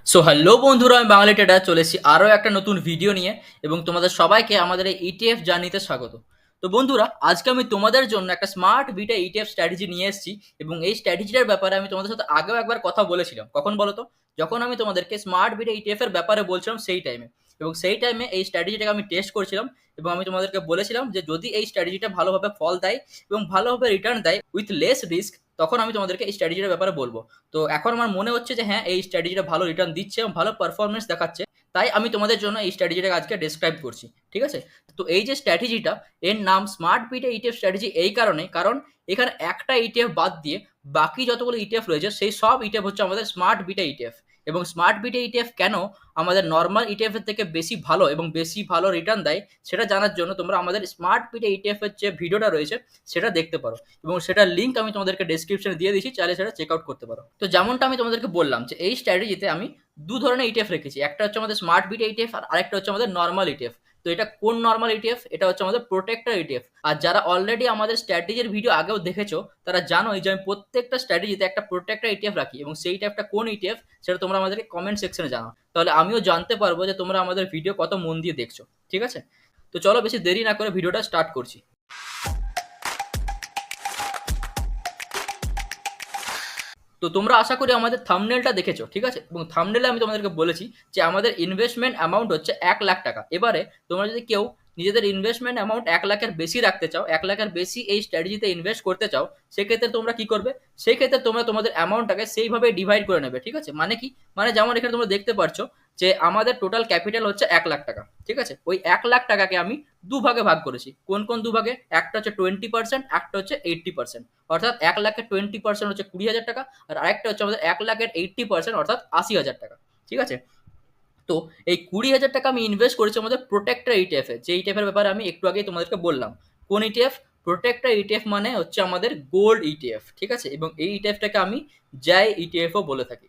So hello বন্ধুরা, আমি বাঙালি tedder চলে এসেছি আরও একটা নতুন ভিডিও নিয়ে এবং তোমাদের সবাইকে আমাদের এই ইটিএফ জার্নিতে স্বাগত। তো বন্ধুরা, আজকে আমি তোমাদের জন্য একটা স্মার্ট বিটা ইটিএফ স্ট্র্যাটেজি নিয়ে এসেছি এবং এই স্ট্র্যাটেজিটার ব্যাপারে আমি তোমাদের সাথে আগেও একবার কথা বলেছিলাম। কখন বলো তো? যখন আমি তোমাদেরকে স্মার্ট বিটা ইটিএফ এর ব্যাপারে বলছিলাম সেই টাইমে, এবং সেই টাইমে এই স্ট্র্যাটেজিটাকে আমি টেস্ট করছিলাম এবং আমি তোমাদেরকে বলেছিলাম যে যদি এই স্ট্র্যাটেজিটা ভালোভাবে ফল দেয় এবং ভালোভাবে রিটার্ন দেয় উইথ লেস রিস্ক, তখন আমি তোমাদেরকে এই স্ট্র্যাটেজিটার ব্যাপারে বলবো। তো এখন আমার মনে হচ্ছে যে হ্যাঁ, এই স্ট্র্যাটেজিটা ভালো রিটার্ন দিচ্ছে এবং ভালো পারফরমেন্স দেখাচ্ছে, তাই আমি তোমাদের জন্য এই স্ট্র্যাটেজিটাকে আজকে ডেসক্রাইব করছি। ঠিক আছে? তো এই যে স্ট্র্যাটেজিটা, এর নাম স্মার্ট বিটা ইটিএফ স্ট্র্যাটেজি এই কারণে, কারণ এখানে একটা ইটিএফ বাদ দিয়ে বাকি যতগুলো ইটিএফ রয়েছে সেই সব ইটিএফ হচ্ছে আমাদের স্মার্ট বিটা ইটিএফ। এবং স্মার্ট বিটা ইটিএফ কেন আমাদের নর্মাল ইটিএফ এর থেকে বেশি ভালো এবং বেশি ভালো রিটার্ন দেয় সেটা জানার জন্য তোমরা আমাদের স্মার্ট বিটা ইটিএফ এর যে ভিডিওটা রয়েছে সেটা দেখতে পারো, এবং সেটার লিঙ্ক আমি তোমাদেরকে ডেসক্রিপশনে দিয়ে দিচ্ছি, চাইলে সেটা চেক আউট করতে পারো। তো যেমনটা আমি তোমাদেরকে বললাম যে এই স্ট্র্যাটেজিতে আমি দু ধরনের ইটিএফ রেখেছি, একটা হচ্ছে আমাদের স্মার্ট বিটা ইটিএফ আর আরেকটা হচ্ছে আমাদের নর্মাল ইটিএফ। তো এটা কোন নর্মাল ইটিএফ? এটা হচ্ছে আমাদের প্রোটেক্টর ইটিএফ। আর যারা অলরেডি আমাদের স্ট্র্যাটেজির ভিডিও আগেও দেখেছো তারা জানোই যে আমি প্রত্যেকটা স্ট্র্যাটেজিতে একটা প্রোটেক্টর ইটিএফ রাখি, এবং সেই ইটিএফটা কোন ইটিএফ সেটা তোমরা আমাদেরকে কমেন্ট সেকশনে জানাও, তাহলে আমিও জানতে পারবো যে তোমরা আমাদের ভিডিও কত মন দিয়ে দেখছো। ঠিক আছে? তো চলো বেশি দেরি না করে ভিডিওটা স্টার্ট করছি। তো তোমরা আশা করি আমাদের থাম্বনেলটা দেখেছো, ঠিক আছে? এবং থাম্বনেলে আমি তোমাদেরকে বলেছি যে আমাদের ইনভেস্টমেন্ট অ্যামাউন্ট হচ্ছে 1,00,000 টাকা। এবারে তোমরা যদি কেউ নিজেদের ইনভেস্টমেন্ট অ্যামাউন্ট 1,00,000-এর বেশি রাখতে চাও, 1,00,000-এর বেশি এই স্ট্র্যাটেজিতে ইনভেস্ট করতে চাও, সেক্ষেত্রে তোমরা কি করবে? সেই ক্ষেত্রে তোমরা তোমাদের অ্যামাউন্টটাকে সেইভাবে ডিভাইড করে নেবে। ঠিক আছে? মানে কি? মানে যেমন এখানে তোমরা দেখতে পারছো যে আমাদের টোটাল ক্যাপিটাল হচ্ছে 1,00,000 টাকা। ঠিক আছে? ওই 1,00,000 টাকাকে আমি দুভাগে ভাগ করেছি। কোন কোন দুভাগে? একটা হচ্ছে 20%, একটা হচ্ছে 80%। অর্থাৎ 1,00,000-এর 20% হচ্ছে 20,000 টাকা, আর আরেকটা হচ্ছে আমাদের 1,00,000-এর 80% অর্থাৎ 80,000 টাকা। ঠিক আছে? তো এই 20,000 টাকা আমি ইনভেস্ট করেছি আমাদের প্রোটেক্টর ইটিএফ এ, যে ইটিএফ এর ব্যাপারে আমি একটু আগেই তোমাদেরকে বললাম। কোন ইটিএফ? প্রোটেক্টর ইটিএফ মানে হচ্ছে আমাদের গোল্ড ইটিএফ। ঠিক আছে? এবং এই ইটিএফটাকে আমি জাই ইটিএফ ও বলে থাকি।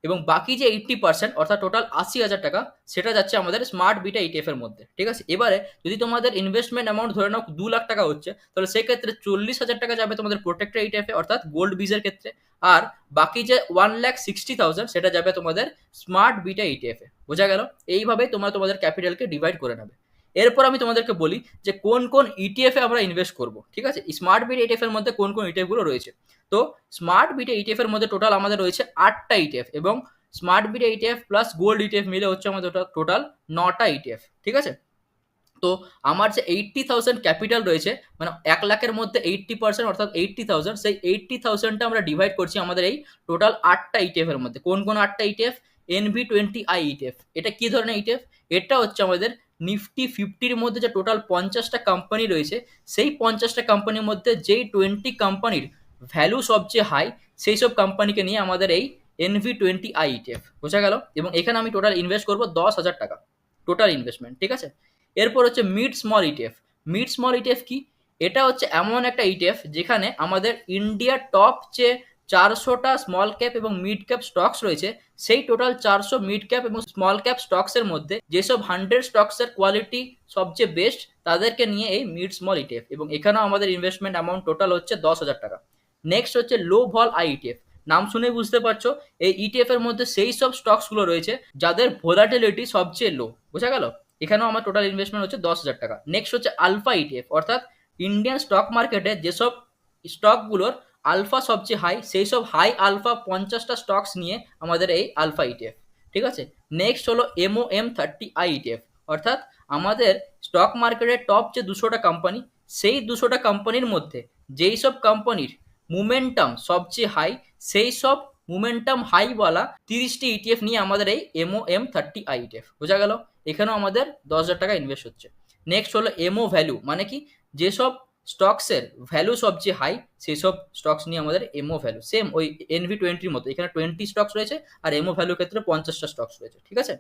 এবং বাকি যে 80% অর্থাৎ টোটাল 80,000 টাকা, সেটা যাচ্ছে আমাদের স্মার্ট বিটা ইটিএফ এর মধ্যে। ঠিক আছে? এবারে যদি তোমাদের ইনভেস্টমেন্ট অ্যামাউন্ট ধরে নাও 2,00,000 টাকা হচ্ছে, তাহলে সেক্ষেত্রে 40,000 টাকা যাবে তোমাদের প্রোটেক্টর ইটিএফ এ অর্থাৎ গোল্ড বীজের ক্ষেত্রে, আর বাকি যে 1,60,000 সেটা যাবে তোমাদের স্মার্ট বিটা ইটিএফ এ। বোঝা গেল? এইভাবে তোমরা তোমাদের ক্যাপিটালকে ডিভাইড করে নেবে। এরপর আমি তোমাদেরকে বলি যে কোন কোন ইটিএফ এ আমরা ইনভেস্ট করব। ঠিক আছে? স্মার্ট বিটা ইটিএফ এর মধ্যে কোন কোন ইটিএফ গুলো রয়েছে। তো স্মার্ট বিটা ইটিএফ এর মধ্যে টোটাল আমাদের রয়েছে 8টা ইটিএফ, এবং smart beta ETF plus gold ETF মিলে হচ্ছে আমাদের টোটাল 9টা ইটিএফ। ঠিক আছে? তো আমার যে 80,000 ক্যাপিটাল রয়েছে, মানে 1,00,000-এর মধ্যে 80% অর্থাৎ 80,000, সেই 80,000টা আমরা ডিভাইড করছি আমাদের এই টোটাল 8টা ইটিএফ এর মধ্যে। কোন কোন 8টা ইটিএফ? NV20I ETF. এটা কি ধরনের ইটিএফ? এটা হচ্ছে আমাদের নিফটি 50-র মধ্যে যে টোটাল 50টা কোম্পানি রয়েছে, সেই 50টা কোম্পানির মধ্যে যেই 20 কোম্পানির ভ্যালু সবচেয়ে হাই, সেই সব কোম্পানিকে নিয়ে আমাদের এই NV20I ইটিএফ। বোঝা গেল? এবং এখানে আমি টোটাল ইনভেস্ট করবো 10,000 টাকা, টোটাল ইনভেস্টমেন্ট। ঠিক আছে? এরপর হচ্ছে mid small ETF. Mid small ETF কি? এটা হচ্ছে এমন একটা ইটিএফ যেখানে আমাদের ইন্ডিয়ার টপ যে 400টা স্মল ক্যাপ এবং মিড ক্যাপ স্টকস রয়েছে, সেই টোটাল 400 মিড ক্যাপ এবং স্মল ক্যাপ স্টকসের মধ্যে যেসব 100 স্টকসের কোয়ালিটি সবচেয়ে বেস্ট, তাদেরকে নিয়ে এই মিড স্মল ইটিএফ। এবং এখানেও আমাদের ইনভেস্টমেন্ট অ্যামাউন্ট টোটাল হচ্ছে 10,000 টাকা। নেক্সট হচ্ছে লো ভল আই ইটিএফ। নাম শুনে বুঝতে পারছো এই ইটিএফ এর মধ্যে সেই সব স্টকসগুলো রয়েছে যাদের ভোলাটিলিটি সবচেয়ে লো। বোঝা গেল? এখানেও আমার টোটাল ইনভেস্টমেন্ট হচ্ছে 10,000 টাকা। নেক্সট হচ্ছে আলফা ইটিএফ, অর্থাৎ ইন্ডিয়ান স্টক মার্কেটে যেসব স্টকগুলোর আলফা সবচেয়ে হাই, সেই সব হাই আলফা 50টা স্টকস নিয়ে আমাদের এই আলফা ইটিএফ। ঠিক আছে? নেক্সট হলো MOM30I ইটিএফ, অর্থাৎ আমাদের স্টক মার্কেটের টপ যে 200টা কোম্পানি, সেই 200টা কোম্পানির মধ্যে যেই সব কোম্পানির মোমেন্টাম সবচেয়ে হাই, সেই সব মোমেন্টাম হাইওয়ালা 30টি ইটিএফ নিয়ে আমাদের এই MOM30I ইটিএফ। বোঝা গেল? এখানেও আমাদের 10,000 টাকা ইনভেস্ট হচ্ছে। নেক্সট হলো এমও ভ্যালু, মানে কি? যেসব স্টকসের ভ্যালু সবচেয়ে হাই, সেই সব স্টকস নিয়ে আমাদের এমও ভ্যালু। সেম ওই NV20-র মতো এখানে 20 স্টকস রয়েছে, আর এমও ভ্যালুর ক্ষেত্রে 50টা স্টকস রয়েছে। ঠিক আছে?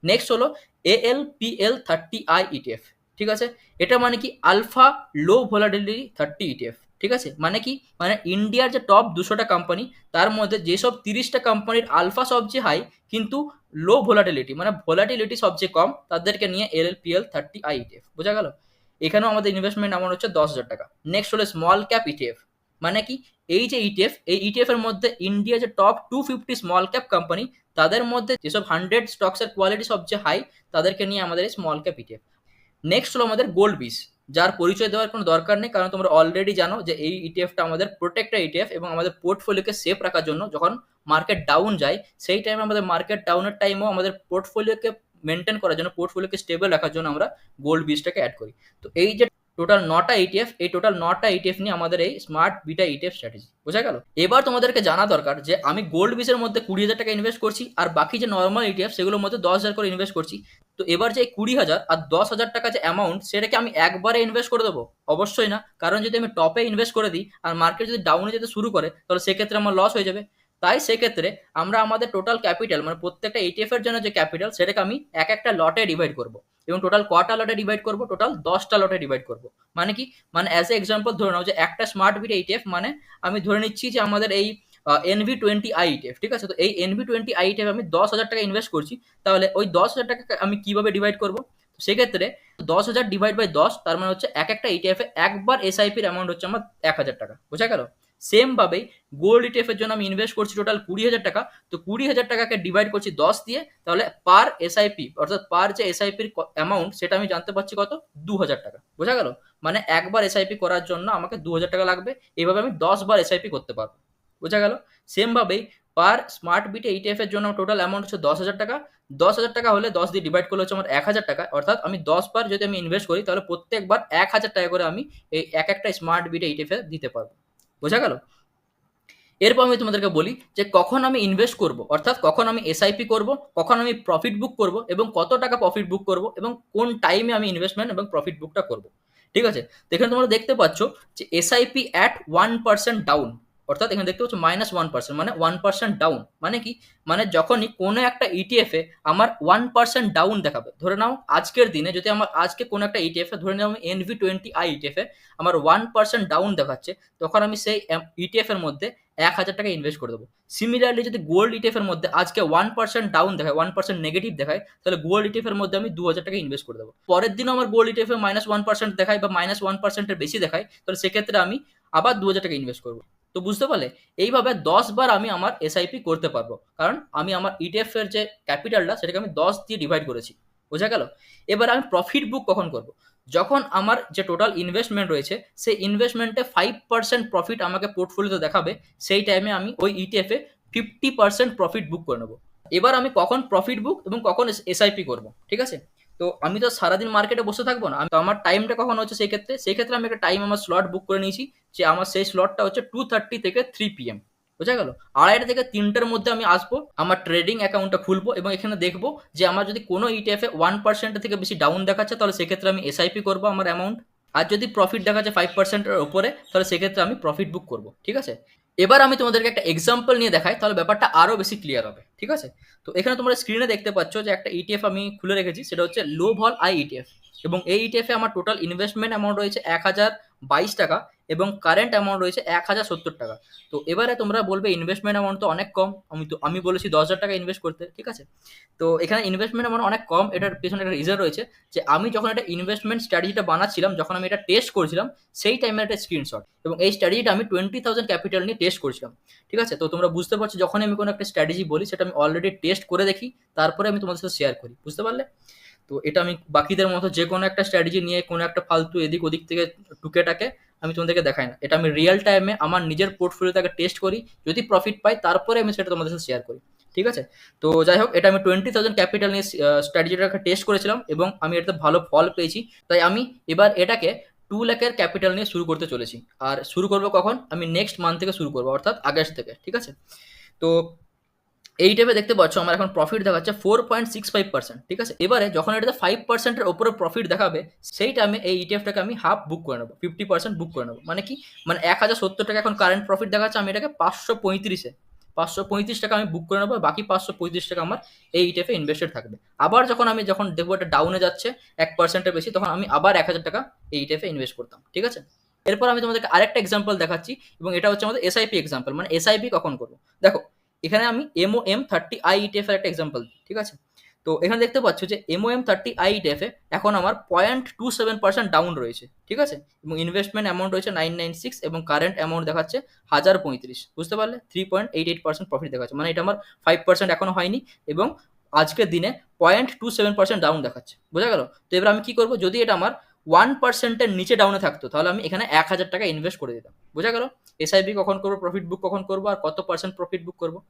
নেক্সট হলো ALPL30I ইটিএফ। ঠিক আছে? এটা মানে কি? আলফা লো ভোলাটিলিটি 30 ইটিএফ। ঠিক আছে? মানে কি? মানে ইন্ডিয়ার যে টপ 200টা কোম্পানি, তার মধ্যে যেসব 30টা কোম্পানির আলফা সবচেয়ে হাই কিন্তু লো ভোলাটিলিটি, মানে ভোলাটিলিটি সবচেয়ে কম, তাদেরকে নিয়ে LLPL30I ইটিএফ। বোঝা গেল? এখানেও আমাদের ইনভেস্টমেন্ট অ্যামাউন্ট হচ্ছে 10,000 টাকা। নেক্সট হলো স্মল ক্যাপ ইটিএফ, মানে কি? এই যে ইটিএফ, এই ইটিএফ এর মধ্যে ইন্ডিয়া যে টপ 250 স্মল ক্যাপ কোম্পানি, তাদের মধ্যে যেসব 100 স্টকসের কোয়ালিটি সবচেয়ে হাই, তাদেরকে নিয়ে আমাদের এই স্মল ক্যাপ ইটিএফ। নেক্সট হলো আমাদের গোল্ড বিস, যার পরিচয় দেওয়ার কোনো দরকার নেই, কারণ তোমরা অলরেডি জানো যে এই ইটিএফটা আমাদের প্রোটেক্টেড ইটিএফ এবং আমাদের পোর্টফোলিওকে সেফ রাখার জন্য যখন মার্কেট ডাউন যায়, সেই টাইমে আমাদের মার্কেট ডাউনের টাইমেও আমাদের পোর্টফোলিওকে মেনটেন করার জন্য, পোর্টফোলিওকে স্টেবল রাখার জন্য আমরা গোল্ড বিসটাকে অ্যাড করি। তো এই যে টোটাল 9টা ইটিএফ, এই টোটাল 9টা ইটিএফ নিয়ে আমাদের এই স্মার্ট বিটা ইটিএফ স্ট্র্যাটেজি। বোঝা গেল? এবার তোমাদেরকে জানা দরকার যে আমি গোল্ড বিসের মধ্যে 20,000 টাকা ইনভেস্ট করছি, আর বাকি যে নর্মাল ইটিএফ সেগুলোর মধ্যে 10,000 করে ইনভেস্ট করছি। তো এবার যে 20,000 আর 10,000 টাকা যে অ্যামাউন্ট, সেটাকে আমি একবারে ইনভেস্ট করে দেবো? অবশ্যই না, কারণ যদি আমি টপে ইনভেস্ট করে দিই আর মার্কেট যদি ডাউনে যেতে শুরু করে, তাহলে সেক্ষেত্রে আমার লস হয়ে যাবে। তাই সেক্ষেত্রে আমরা আমাদের টোটাল ক্যাপিটাল, মানে প্রত্যেকটা ইটিএফ এর জন্য যে ক্যাপিটাল, সেটাকে আমি এক একটা লটে ডিভাইড করবো। এবং টোটাল কটা লটে ডিভাইড করবো? টোটাল 10টা লটে ডিভাইড করবো। মানে কি? মানে অ্যাজ এ এক্সাম্পল ধরে নাও যে একটা স্মার্ট বিট ইটিএফ, মানে আমি ধরে নিচ্ছি যে আমাদের এই NV20I ইটিএফ, ঠিক আছে? তো এই NV20I ইটিএফ আমি 10,000 টাকা ইনভেস্ট করছি, তাহলে ওই 10,000 টাকা আমি কিভাবে ডিভাইড করবো? সেক্ষেত্রে 10,000 ডিভাইড বাই 10, তার মানে হচ্ছে এক একটা ইটিএফ এ একবার এসআইপির অ্যামাউন্ট হচ্ছে আমার 1,000 টাকা। বোঝা গেল? সেম ভাবেই গোল্ড ইটিএফ এর জন্য আমি ইনভেস্ট করছি টোটাল 20,000 টাকা, তো 20,000 টাকাকে ডিভাইড করছি 10 দিয়ে, তাহলে পার এসআইপি, অর্থাৎ পার যে এসআইপির অ্যামাউন্ট, সেটা আমি জানতে পারছি কত? 2,000 টাকা। বোঝা গেল? মানে একবার এসআইপি করার জন্য আমাকে 2,000 টাকা লাগবে, এইভাবে আমি 10 বার এসআইপি করতে পারবো। বোঝা গেল? সেম ভাবেই পার স্মার্ট বিটে ইটিএফ এর জন্য টোটাল অ্যামাউন্ট হচ্ছে 10,000 টাকা। 10,000 টাকা হলে 10 দিয়ে ডিভাইড করলে হচ্ছে আমার 1,000 টাকা, অর্থাৎ আমি 10 বার যদি আমি ইনভেস্ট করি, তাহলে প্রত্যেকবার 1,000 টাকা করে আমি এই এক একটা স্মার্ট বিটে ইটিএফ এ দিতে পারবো। বোঝা গেল? এরপর আমি তোমাদেরকে বলি যে কখন আমি ইনভেস্ট করব, অর্থাৎ কখন আমি এসআইপি করব, কখন আমি প্রফিট বুক করব, এবং কত টাকা প্রফিট বুক করব, এবং কোন টাইমে আমি ইনভেস্টমেন্ট এবং প্রফিট বুকটা করব। ঠিক আছে? তো এখানে তোমরা দেখতে পাচ্ছ যে এসআইপি অ্যাট 1% ডাউন, অর্থাৎ এখানে দেখতে পাচ্ছ -1%, মানে 1% ডাউন। মানে কি? মানে যখনই কোনো একটা ইটিএফ এ আমার 1% ডাউন দেখাবে, ধরে নাও আজকের দিনে যদি আমার আজকে কোনো একটা ইটিএফ এ, ধরে নাও আমি NV20I ইটিএফ এ আমার 1% ডাউন দেখাচ্ছে, তখন আমি সেই ইটিএফ এর মধ্যে 1,000 টাকা ইনভেস্ট করে দেবো। সিমিলারলি যদি গোল্ড ইটিএফ এর মধ্যে আজকে 1% ডাউন দেখায়, 1% নেগেটিভ দেখায়, তাহলে গোল্ড ইটিএফ এর মধ্যে আমি 2,000 টাকা ইনভেস্ট করে দেবো। পরের দিনও আমার গোল্ড ইটিএফ এ -1% দেখায় বা -1% এর বেশি দেখায়, তাহলে সেক্ষেত্রে আমি আবার 2,000 টাকা ইনভেস্ট করবো। তো বুঝতে পারলে? এইভাবে 10 বার আমি আমার এসআইপি করতে পারবো, কারণ আমি আমার ইটিএফ এর যে ক্যাপিটালটা, সেটাকে আমি 10 দিয়ে ডিভাইড করেছি। বোঝা গেল? এবার আমি প্রফিট বুক কখন করব? যখন আমার যে টোটাল ইনভেস্টমেন্ট রয়েছে, সেই ইনভেস্টমেন্টে 5% প্রফিট আমাকে পোর্টফোলিওতে দেখাবে, সেই টাইমে আমি ওই ইটিএফ এ 50% প্রফিট বুক করে নেবো। এবার আমি কখন প্রফিট বুক এবং কখন এসআইপি করব, ঠিক আছে? তো আমি তো সারাদিন মার্কেটে বসে থাকবো না, তো আমার টাইমটা কখন হচ্ছে, সেই ক্ষেত্রে আমি একটা টাইম, আমার স্লট বুক করে নিয়েছি, যে আমার সেই স্লটটা হচ্ছে 2:30 থেকে 3 PM। বোঝা গেল? 2:30 থেকে 3টের মধ্যে আমি আসবো, আমার ট্রেডিং অ্যাকাউন্টটা খুলবো এবং এখানে দেখবো যে আমার যদি কোনো ইটিএফ এ 1% থেকে বেশি ডাউন দেখাচ্ছে, তাহলে সেক্ষেত্রে আমি এসআইপি করবো আমার অ্যামাউন্ট। আর যদি প্রফিট দেখাচ্ছে 5%-এর উপরে, তাহলে সেক্ষেত্রে আমি প্রফিট বুক করবো। ঠিক আছে? এবার আমি তোমাদেরকে একটা এক্সাম্পল নিয়ে দেখাই, তাহলে ব্যাপারটা আরো বেশি ক্লিয়ার হবে। ঠিক আছে? তো এখানে তোমরা স্ক্রিনে দেখতে পাচ্ছ যে একটা ইটিএফ আমি খুলে রেখেছি, সেটা হচ্ছে লো ভল আই ইটিএফ, এবং এই ইটিএফ এ আমার টোটাল ইনভেস্টমেন্ট অ্যামাউন্ট রয়েছে 1,022 টাকা, এবং কারেন্ট অ্যামাউন্ট রয়েছে 1,070 টাকা। তো এবারে তোমরা বলবে ইনভেস্টমেন্ট অ্যামাউন্ট তো অনেক কম, আমি বলেছি 10,000 টাকা ইনভেস্ট করতে। ঠিক আছে? তো এখানে ইনভেস্টমেন্ট অ্যামাউন্ট অনেক কম, এটার পেছনে একটা রিজন রয়েছে, যে আমি যখন একটা ইনভেস্টমেন্ট স্ট্র্যাটেজিটা বানাচ্ছিলাম, যখন আমি এটা টেস্ট করেছিলাম, সেই টাইমের একটা স্ক্রিনশট, এবং এই স্ট্র্যাটেজিটা আমি 20,000 ক্যাপিটাল নিয়ে টেস্ট করেছিলাম। ঠিক আছে? তো তোমরা বুঝতে পারছো, যখনই আমি কোনো একটা স্ট্র্যাটেজি বলি, সেটা আমি অলরেডি টেস্ট করে দেখি, তারপরে আমি তোমাদের সাথে শেয়ার করি। বুঝতে পারলে? তো এটা আমি বাকিদের মতো যে কোনো একটা স্ট্র্যাটেজি নিয়ে কোনো একটা ফালতু এদিক ওদিক থেকে টুকেটাকে আমি তোমাদেরকে দেখাই না, এটা আমি রিয়েল টাইমে আমার নিজের পোর্টফোলিওটাকে টেস্ট করি, যদি প্রফিট পাই তারপরে আমি সেটা তোমাদের সাথে শেয়ার করি। ঠিক আছে? তো যাই হোক, এটা আমি 20,000 ক্যাপিটাল নিয়ে স্ট্র্যাটেজিটাকে টেস্ট করেছিলাম, এবং আমি এটাতে ভালো ফল পেয়েছি। তাই আমি এবার এটাকে 2 লাখের ক্যাপিটাল নিয়ে শুরু করতে চলেছি। আর শুরু করবো কখন? আমি নেক্সট মান্থ থেকে শুরু করবো, অর্থাৎ আগস্ট থেকে। ঠিক আছে? তো এই টাইপে দেখতে পাচ্ছ আমার এখন প্রফিট দেখাচ্ছে 4.65%। ঠিক আছে? এবারে যখন এটাতে 5%-এর ওপরে প্রফিট দেখাবে, সেই টাইমে এই ইটিএফটাকে আমি হাফ বুক করে নেবো, 50% বুক করে নেবো। মানে কি? মানে 1,070 টাকা এখন কারেন্ট প্রফিট দেখাচ্ছে, আমি এটাকে 535 টাকা আমি বুক করে নেবো, বাকি 535 টাকা আমার এই ইটিএফে ইনভেস্টেড থাকবে। আবার যখন দেখবো এটা ডাউনে যাচ্ছে 1%-এর বেশি, তখন আমি আবার 1,000 টাকা এই ইটিএফে ইনভেস্ট করতাম। ঠিক আছে? এরপর আমি তোমাদেরকে আরেকটা এক্সাম্পল দেখাচ্ছি, এবং এটা হচ্ছে আমাদের এসআইপি এক্সাম্পল, মানে এসআইপি কখন করবো। দেখো, এখানে আমি MOM30I ইটিএফ এর একটা এক্সাম্পল দিই। ঠিক আছে? তো এখানে দেখতে পাচ্ছ যে MOM30 IETF এ এখন আমার 0.27% ডাউন রয়েছে, ঠিক আছে, এবং ইনভেস্টমেন্ট অ্যামাউন্ট রয়েছে 996 এবং কারেন্ট অ্যামাউন্ট দেখাচ্ছে 1035, বুঝতে পারলে 3.88% প্রফিট দেখাচ্ছে, মানে এটা আমার 5% এখনো হয়নি এবং আজকের দিনে 0.27% ডাউন দেখাচ্ছে, বোঝা গেল। তো এবার আমি কি করবো, যদি এটা আমার 1%-এর নিচে ডাউনে থাকতো তাহলে আমি এখানে 1000 টাকা ইনভেস্ট করে দিতাম, বোঝা গেল। এসআইপি কখন করবো, প্রফিট বুক কখন করবো, আর কত পার্সেন্ট প্রফিট বুক করবো।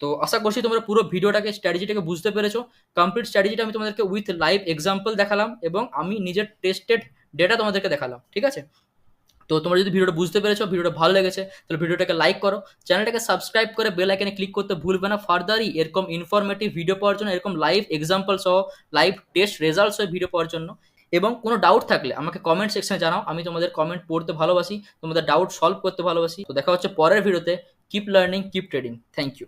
তো আশা করছি তোমরা পুরো ভিডিওটাকে, স্ট্র্যাটেজিটাকে বুঝতে পেরেছো। কমপ্লিট স্ট্র্যাটেজিটা আমি তোমাদেরকে উইথ লাইভ এক্সাম্পল দেখালাম এবং আমি নিজের টেস্টেড ডেটা তোমাদেরকে দেখালাম, ঠিক আছে। তো তোমরা যদি ভিডিওটা বুঝতে পেরেছো, ভিডিওটা ভালো লেগেছে, তাহলে ভিডিওটাকে লাইক করো, চ্যানেলটাকে সাবস্ক্রাইব করে বেল আইকনে ক্লিক করতে ভুলবে না। ফার্দারই এরকম ইনফরমেটিভ ভিডিও পাওয়ার জন্য, এরকম লাইভ এক্সাম্পল সহ লাইভ টেস্ট রেজাল্ট সহ ভিডিও পাওয়ার জন্য। এবং কোনো ডাউট থাকলে আমাকে কমেন্ট সেকশনে জানাও, আমি তোমাদের কমেন্ট পড়তে ভালোবাসি, তোমাদের ডাউট সলভ করতে ভালোবাসি। তো দেখা হচ্ছে পরের ভিডিওতে। Keep learning, keep trading. Thank you.